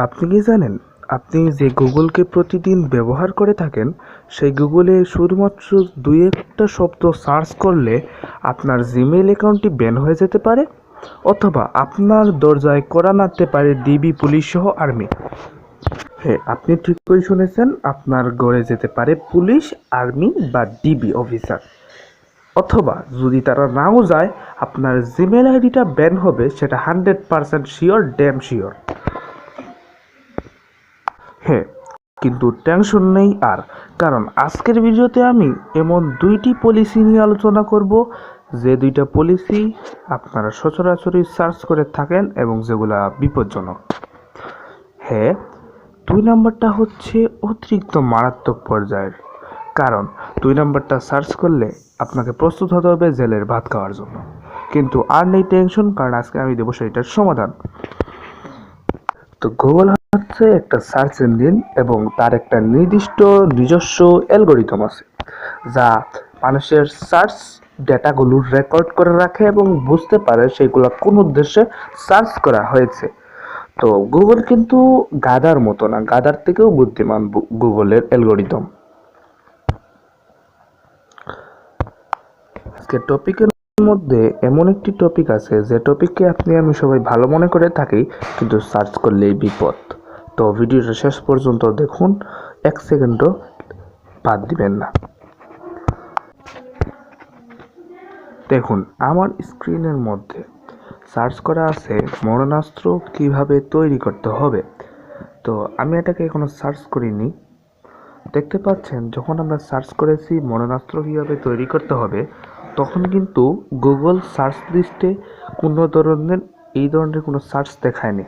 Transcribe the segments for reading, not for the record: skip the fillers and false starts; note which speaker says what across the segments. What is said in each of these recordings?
Speaker 1: আপনি কি জানেন, আপনি যে গুগলকে প্রতিদিন ব্যবহার করে থাকেন, সেই গুগলে শুধুমাত্র দুই একটা শব্দ সার্চ করলে আপনার জিমেইল অ্যাকাউন্টটি ব্যান হয়ে যেতে পারে, অথবা আপনার দরজায় কড়া নাড়তে পারে ডিবি, পুলিশ সহ আর্মি। হ্যাঁ, আপনি ঠিকই শুনেছেন, আপনার ঘরে যেতে পারে পুলিশ, আর্মি বা ডিবি অফিসার। অথবা যদি তারা নাও যায়, আপনার জিমেইল আইডিটা ব্যান হবে, সেটা 100% শিওর, ড্যাম শিওর। হ্যাঁ, কিন্তু টেনশন নেই আর, কারণ আজকের ভিডিওতে আমি এমন দুইটি পলিসি নিয়ে আলোচনা করব, যে দুইটা পলিসি আপনারা সচরাচরই সার্চ করে থাকেন এবং যেগুলা বিপজ্জনক। হ্যাঁ, 2 নাম্বারটা হচ্ছে অতিরিক্ত মারাত্মক পর্যায়ের, কারণ 2 নাম্বারটা সার্চ করলে আপনাকে প্রস্তুত হতে হবে জেলের ভাত খাওয়ার জন্য। কিন্তু আর নেই টেনশন, কারণ আজকে আমি দেবো সেইটার সমাধান। তো গুগল হচ্ছে একটা সার্চ ইঞ্জিন এবং তার একটা নির্দিষ্ট নিজস্ব অ্যালগরিদম আছে, যা মানুষের সার্চ ডেটাগুলো রেকর্ড করে রাখে এবং বুঝতে পারে সেগুলো কোন উদ্দেশ্যে সার্চ করা হয়েছে। তো গুগল কিন্তু গাধার মতো না, গাধার থেকেও বুদ্ধিমান গুগলের অ্যালগরিদম। আজকের টপিকের মধ্যে এমন একটি টপিক আছে, যে টপিককে আপনি আমি সবাই ভালো মনে করে থাকি, কিন্তু সার্চ করলেই বিপদ। তো ভিডিওটা শেষ পর্যন্ত দেখুন, 1 সেকেন্ডও বাদ দিবেন না। দেখুন, আমার স্ক্রিনের মধ্যে সার্চ করা আছে মরণাস্ত্র কিভাবে তৈরি করতে হবে। তো আমি এটাকে এখনো সার্চ করিনি। দেখতে পাচ্ছেন, যখন আমরা সার্চ করেছি মরণাস্ত্র কীভাবে তৈরি করতে হবে, তখন কিন্তু গুগল সার্চ লিস্টে এই ধরনের কোনো সার্চ দেখায়নি,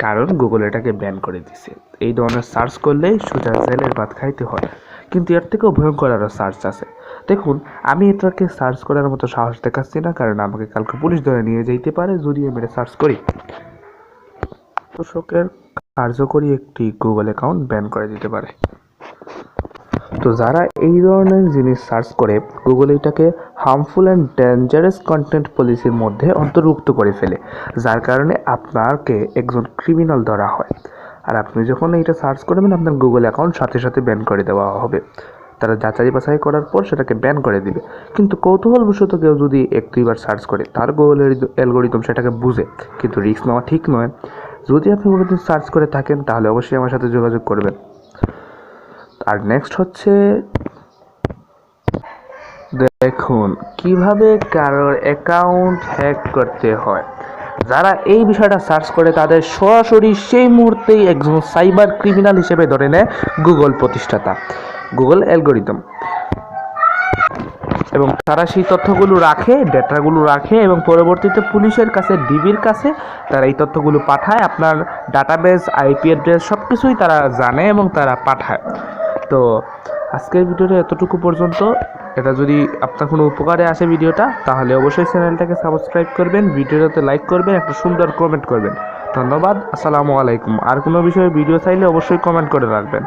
Speaker 1: কারণ গুগল এটাকে ব্যান করে দিছে। এই ধরনের সার্চ করলেই সোজা জেলের ভাত খাইতে হয়। কিন্তু এর থেকেও ভয়ঙ্কর আরও সার্চ আছে। দেখুন, আমি এটাকে সার্চ করার মতো সাহস দেখাচ্ছি না, কারণ আমাকে কালকে পুলিশ ধরে নিয়ে যেতে পারে যদি আমি এটা সার্চ করি। দর্শকের কার্যকরী একটি গুগল অ্যাকাউন্ট ব্যান করে দিতে পারে। তো যারা এই ধরনের জিনিস সার্চ করে, গুগল এটাকে হার্মফুল অ্যান্ড ডেঞ্জারাস কন্টেন্ট পলিসির মধ্যে অন্তর্ভুক্ত করে ফেলে, যার কারণে আপনাকে একজন ক্রিমিনাল ধরা হয়। আর আপনি যখন এইটা সার্চ করবেন, আপনার গুগল অ্যাকাউন্ট সাথে সাথে ব্যান করে দেওয়া হবে। তারা যাচাই বাছাই করার পর সেটাকে ব্যান করে দিবে। কিন্তু কৌতূহলবশত কেউ যদি 1-2বার সার্চ করে, তার গুগলের অ্যালগরিদম সেটাকে বুঝে, কিন্তু রিস্ক নেওয়া ঠিক নয়। যদি আপনি কোনোদিন সার্চ করে থাকেন, তাহলে অবশ্যই আমার সাথে যোগাযোগ করবেন। আর নেক্সট হচ্ছে, দেখুন কিভাবে কারোর অ্যাকাউন্ট হ্যাক করতে হয়। যারা এই বিষয়টা সার্চ করে, তাদের সরাসরি সেই মুহূর্তেই একজন সাইবার ক্রিমিনাল হিসেবে ধরে নেয় গুগল প্রতিষ্ঠাতা, গুগল অ্যালগরিদম। এবং তারা সেই তথ্যগুলো রাখে, ডেটাগুলো রাখে, এবং পরবর্তীতে পুলিশের কাছে, ডিবির কাছে তারা এই তথ্যগুলো পাঠায়। আপনার ডাটাবেস, আইপি অ্যাড্রেস সব কিছুই তারা জানে এবং তারা পাঠায়। তো আজকের ভিডিওটা এতটুকু পর্যন্ত। এটা যদি আপনার কোনো উপকারে আসে ভিডিওটা, তাহলে অবশ্যই চ্যানেলটাকে সাবস্ক্রাইব করবেন, ভিডিওটাতে লাইক করবেন, একটা সুন্দর কমেন্ট করবেন। ধন্যবাদ, আসসালামু আলাইকুম। আর কোনো বিষয়ে ভিডিও চাইলে অবশ্যই কমেন্ট করে রাখবেন।